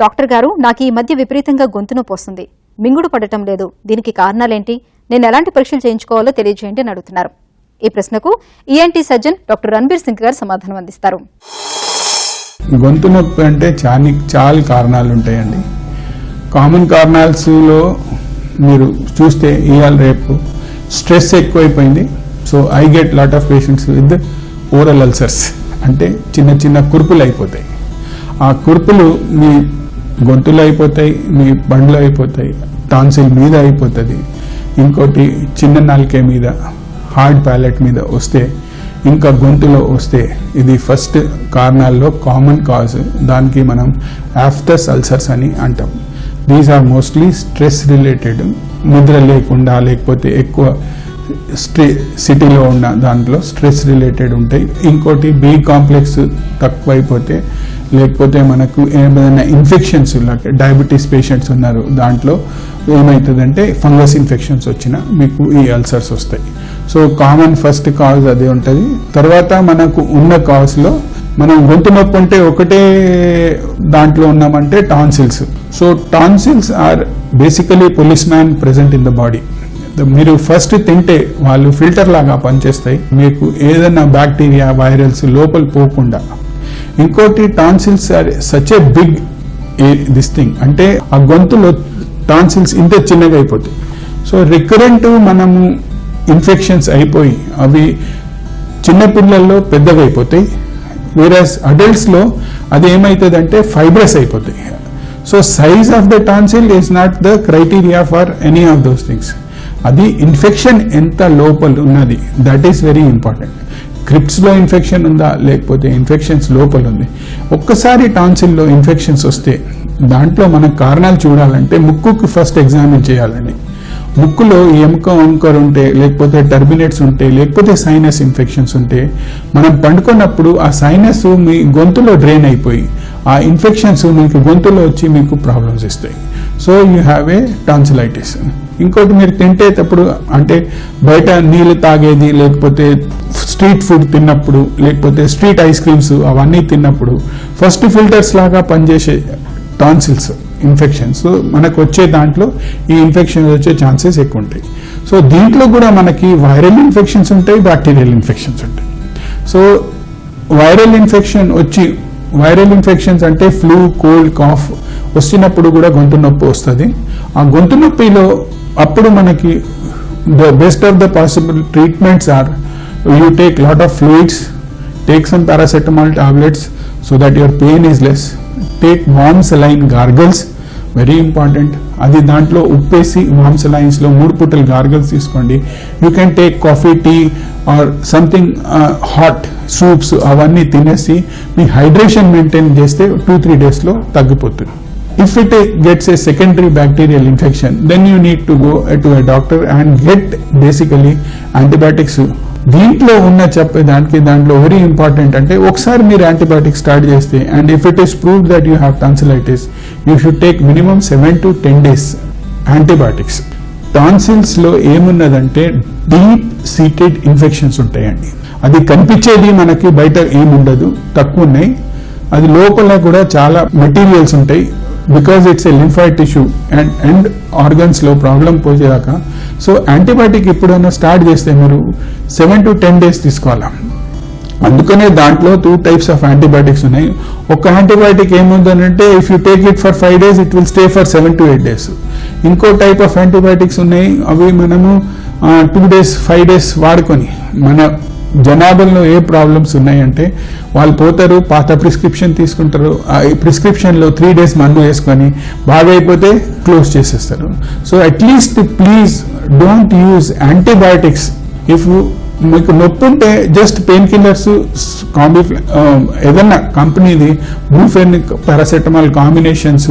Doctor గారు, నాకు ఈ మధ్య విపరీతంగా గొంతు నొప్పి వస్తుంది, మింగుడు పడటం లేదు, దీనికి కారణాలేంటి, నేను ఎలాంటి పరీక్షలు చేయించుకోవాలో తెలియజేయండి అని అడుగుతున్నారు. ఈ ప్రశ్నకు ENT surgeon doctor Ranbir Singh గారు సమాధానం అందిస్తారు. గొంతు నొప్పి అంటే చాలా కారణాలు ఉంటాయండి. కామన్ కారణాల్లో మీరు చూస్తే ఇవాళ రేపు స్ట్రెస్ ఎక్కువైపోయింది. So I get lot of patients with oral ulcers, అంటే చిన్న చిన్న కురుపులు అయిపోతాయి. ఆ కురుపులు మీ గొంతులో అయిపోతాయి, మీ బండ్లో అయిపోతాయి, టాన్సిల్ మీద అయిపోతుంది, ఇంకోటి చిన్న నాలిక మీద, హార్డ్ ప్యాలెట్ మీద వస్తే, ఇంకా గొంతులో వస్తే, ఇది ఫస్ట్ కారణాల్లో కామన్ కాజ్. దానికి మనం యాఫ్టస్ అల్సర్స్ అని అంటాం. These are mostly stress related, నిద్ర లేకుండా లేకపోతే ఎక్కువ సిటీలో ఉన్న దాంట్లో స్ట్రెస్ రిలేటెడ్ ఉంటాయి. ఇంకోటి బి కాంప్లెక్స్ తక్కువైపోతే, లేకపోతే మనకు ఏమైనా ఇన్ఫెక్షన్స్, డయాబెటీస్ పేషెంట్స్ ఉన్నారు, దాంట్లో ఏమవుతుందంటే ఫంగస్ ఇన్ఫెక్షన్స్ వచ్చినా మీకు ఈ అల్సర్స్ వస్తాయి. సో కామన్ ఫస్ట్ కాజ్ అదే ఉంటుంది. తర్వాత మనకు ఉన్న కాజ్లో మనం గొంతు నొప్పి ఉంటే ఒకటే దాంట్లో ఉన్నామంటే tonsils. So tonsils are basically police man present in the body. మీరు ఫస్ట్ తింటే వాళ్ళు ఫిల్టర్ లాగా పనిచేస్తాయి, మీకు ఏదైనా బ్యాక్టీరియా వైరల్స్ లోపల పోకుండా. ఇంకోటి tonsils are such a big this thing, అంటే ఆ గొంతులో టాన్సిల్స్ ఇంత చిన్నగా అయిపోతాయి. సో రికరెంట్ మనము ఇన్ఫెక్షన్స్ అయిపోయి అవి చిన్నపిల్లల్లో పెద్దగా అయిపోతాయి, వేరస్ అడల్ట్స్లో అది ఏమవుతుందంటే ఫైబ్రస్ అయిపోతాయి. So size of the tonsil is not the criteria for any of those things. అది ఇన్ఫెక్షన్ ఎంత లోపల ఉన్నది, దట్ ఈస్ వెరీ ఇంపార్టెంట్. క్రిప్స్లో ఇన్ఫెక్షన్ ఉందా, లేకపోతే ఇన్ఫెక్షన్స్ లోపల ఉంది. ఒక్కసారి టాన్సిల్లో ఇన్ఫెక్షన్స్ వస్తే దాంట్లో మనం కారణాలు చూడాలంటే ముక్కుకు ఫస్ట్ ఎగ్జామిన్ చేయాలండి. ముక్కులో ఎముక ఉంటే, లేకపోతే టర్బినేట్స్ ఉంటే, లేకపోతే సైనస్ ఇన్ఫెక్షన్స్ ఉంటే, మనం పండుకున్నప్పుడు ఆ సైనస్ మీ గొంతులో డ్రైన్ అయిపోయి ఆ ఇన్ఫెక్షన్స్ మీకు గొంతులో వచ్చి మీకు ప్రాబ్లమ్స్ ఇస్తాయి. So you have a tonsillitis. ఇంకోటి మీరు తింటేటప్పుడు, అంటే బయట నీళ్ళు తాగేది, లేకపోతే స్ట్రీట్ ఫుడ్ తిన్నప్పుడు, లేకపోతే స్ట్రీట్ ఐస్ క్రీమ్స్ అవన్నీ తిన్నప్పుడు ఫస్ట్ ఫిల్టర్స్ లాగా పనిచేసే టాన్సిల్స్ ఇన్ఫెక్షన్స్ మనకు వచ్చే దాంట్లో ఈ ఇన్ఫెక్షన్స్ వచ్చే ఛాన్సెస్ ఎక్కువ ఉంటాయి. సో దీంట్లో కూడా మనకి వైరల్ ఇన్ఫెక్షన్స్ ఉంటాయి, బ్యాక్టీరియల్ ఇన్ఫెక్షన్స్ ఉంటాయి. సో వైరల్ ఇన్ఫెక్షన్స్ అంటే ఫ్లూ, కోల్డ్, కాఫ్ వచ్చినప్పుడు కూడా గొంతు నొప్పి వస్తుంది. ఆ గొంతు నొప్పిలో అప్పుడు మనకి the best of the possible treatments are you take lot of fluids, take some paracetamol tablets so that your pain is less. Take warm saline gargles, very important. అది దాంట్లో ఉప్పేసి వార్మ్ సెలైన్స్లో 3 పూటలు గార్గల్స్ తీసుకోండి. You can take coffee, tea or something hot soups, అవన్నీ తినేసి మీ hydration maintain చేస్తే 2-3 డేస్లో తగ్గిపోతుంది. If it gets a secondary bacterial infection, then you need to go to a doctor and get basically antibiotics. దీంట్లో ఉన్న దాంట్లో very important అంటే ఒకసారి మీరు యాంటీబయాటిక్స్ స్టార్ట్ చేస్తే, and if it is proved that you have tonsillitis, you should take minimum 7 to 10 days antibiotics. టాన్సిల్స్లో ఏమున్నదంటే deep seated infections ఉంటాయండి. అది కనిపించేది మనకి బయట ఏముండదు, తక్కువ ఉన్నాయి. అది లోపల కూడా చాలా మెటీరియల్స్ ఉంటాయి. Because it's a lymphoid tissue and organs లో ప్రాబ్లం పోయేదాకా. సో యాంటీబయాటిక్ ఎప్పుడైనా స్టార్ట్ చేస్తే మీరు 7 to 10 days తీసుకోవాలా. అందుకనే దాంట్లో 2 types ఆఫ్ యాంటీబయాటిక్స్ ఉన్నాయి. ఒక యాంటీబయాటిక్ ఏముందంటే if you take it for 5 days it will stay for 7 to 8 days. ఇంకో టైప్ ఆఫ్ యాంటీబయాటిక్స్ ఉన్నాయి, అవి మనము 2 days 5 days వాడుకొని, మన జనాభాలో ఏ ప్రాబ్లమ్స్ ఉన్నాయంటే వాళ్ళు పోతారు, పాత ప్రిస్క్రిప్షన్ తీసుకుంటారు, ఆ ప్రిస్క్రిప్షన్లో 3 days మందు వేసుకొని బాగా అయిపోతే క్లోజ్ చేసేస్తారు. So at least please don't use antibiotics. If మీకు నొప్పి ఉంటే జస్ట్ పెయిన్ కిల్లర్స్, ఏదన్నా కంపెనీది బ్రూఫెన్, పారాసెటమాల్ కాంబినేషన్స్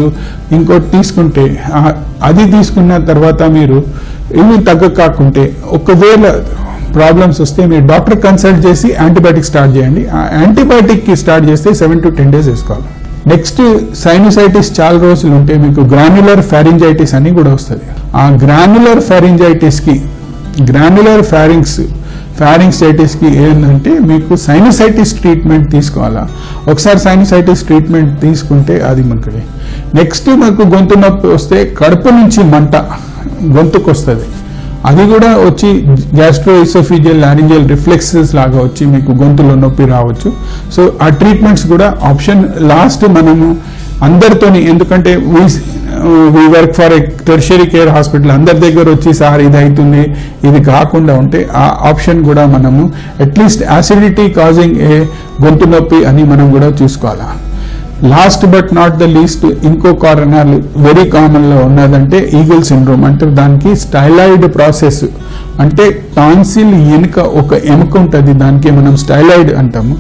ఇంకోటి తీసుకుంటే, అది తీసుకున్న తర్వాత మీరు ఏమీ తగ్గకాకుంటే, ఒకవేళ ప్రాబ్లమ్స్ వస్తే మీరు డాక్టర్ కన్సల్ట్ చేసి యాంటీబయాటిక్ స్టార్ట్ చేయండి. ఆ యాంటీబయాటిక్ స్టార్ట్ చేస్తే 7 to 10 days వేసుకోవాలి. నెక్స్ట్ సైనసైటిస్ చాలా రోజులు ఉంటే మీకు గ్రాన్యులర్ ఫారింజైటిస్ అని కూడా వస్తుంది. ఆ గ్రాన్యులర్ ఫారింజైటిస్కి గ్రాన్యులర్ ఫారింగ్సైటిస్కి ఏంటంటే మీకు సైనసైటిస్ ట్రీట్మెంట్ తీసుకోవాలా. ఒకసారి సైనసైటిస్ ట్రీట్మెంట్ తీసుకుంటే అది మనకి. నెక్స్ట్ నాకు గొంతు నొప్పి వస్తే కడుపు నుంచి మంట గొంతుకు వస్తుంది. అది కూడా వచ్చి గ్యాస్ట్రోఇసోఫిజియల్ లారింజియల్ రిఫ్లెక్సెస్ లాగా వచ్చి మీకు గొంతులో నొప్పి రావచ్చు. సో ఆ ట్రీట్మెంట్స్ కూడా ఆప్షన్ లాస్ట్ మనము అందరితోని, ఎందుకంటే we work for a tertiary care hospital, అందరి దగ్గర వచ్చి సార్ ఇది అవుతుంది ఇది కాకుండా ఉంటే ఆ ఆప్షన్ కూడా మనము అట్లీస్ట్ యాసిడిటీ కాజింగ్ ఏ గొంతు నొప్పి అని మనం కూడా చూసుకోవాలా. Last but not the least ఇంకో కారణాలు వెరీ కామన్లో ఉన్నదంటే ఈగల్ సిండ్రోమ్. అంటే దానికి స్టైలాయిడ్ ప్రాసెస్, అంటే టాన్సిల్ వెనుక ఒక ఎముక ఉంటుంది, దానికి మనం స్టైలాయిడ్ అంటాము.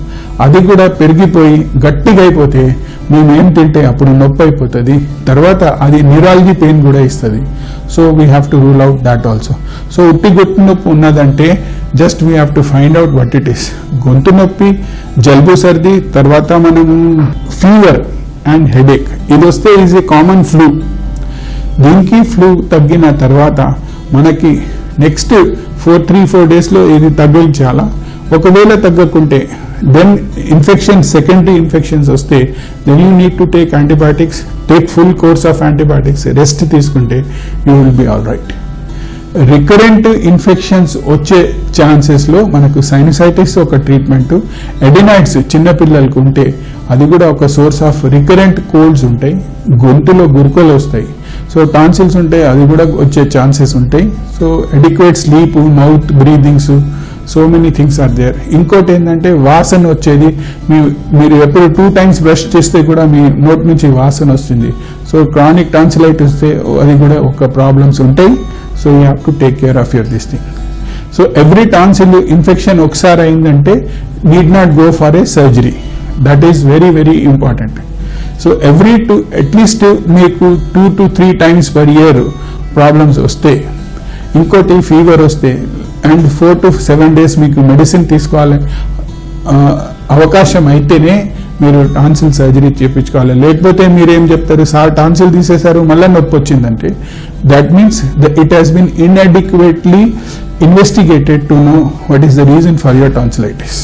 అది కూడా పెరిగిపోయి గట్టిగా అయిపోతే మేము ఏం తింటే అప్పుడు నొప్పి అయిపోతుంది, తర్వాత అది న్యూరాలజీ పెయిన్ కూడా ఇస్తుంది. So we have to rule out that also. So ఉట్టి గొంతు నొప్పి ఉన్నదంటే just we have to find out what it is. గొంతు నొప్పి, జలుబు, సర్ది, తర్వాత మనము ఫీవర్ అండ్ హెడేక్ ఇది వస్తే ఈజ్ ఏ కామన్ ఫ్లూ. దీనికి ఫ్లూ తగ్గిన తర్వాత మనకి నెక్స్ట్ 3-4 డేస్లో ఇది తగ్గించాలా. ఒకవేళ తగ్గకుంటే దెన్ ఇన్ఫెక్షన్, సెకండరీ ఇన్ఫెక్షన్స్ వస్తే then you need to take antibiotics, take full course of antibiotics, rest తీసుకుంటే you will be all right. Recurrent infections వచ్చే ఛాన్సెస్లో మనకు సైనసైటిస్ ఒక ట్రీట్మెంట్, ఎడినాయిడ్స్ చిన్నపిల్లలకు ఉంటే అది కూడా ఒక సోర్స్ ఆఫ్ రికరెంట్ కోల్డ్స్ ఉంటాయి, గొంతులో గురుకలు వస్తాయి. సో టాన్సిల్స్ ఉంటే అది కూడా వచ్చే ఛాన్సెస్ ఉంటాయి. So adequate sleep, mouth breathings, so many things are there. ఇంకోటి ఏంటంటే వాసన వచ్చేది, మీరు ఎప్పుడు 2 times బ్రష్ చేస్తే కూడా మీ నోట్ నుంచి వాసన వస్తుంది. సో క్రానిక్ టాన్సిలైటిస్ వస్తే అది కూడా ఒక ప్రాబ్లమ్స్ ఉంటాయి. So you have to take care of your this thing. So every tonsil infection ఒకసారి అయిందంటే need not go for a surgery. That is very very important. So at least మీకు 2 to 3 times per year problems వస్తే, ఇంకోటి fever వస్తే and 4 to 7 days మీకు medicine తీసుకోవాలి అవకాశం అయితేనే మీరు టాన్సిల్ సర్జరీ చేయించుకోవాలి. లేకపోతే మీరేం చెప్తారు, సార్ టాన్సిల్ తీసేశారు మళ్ళీ నొప్పి వచ్చిందంటే that means it has been inadequately investigated to know what is the reason for your tonsillitis.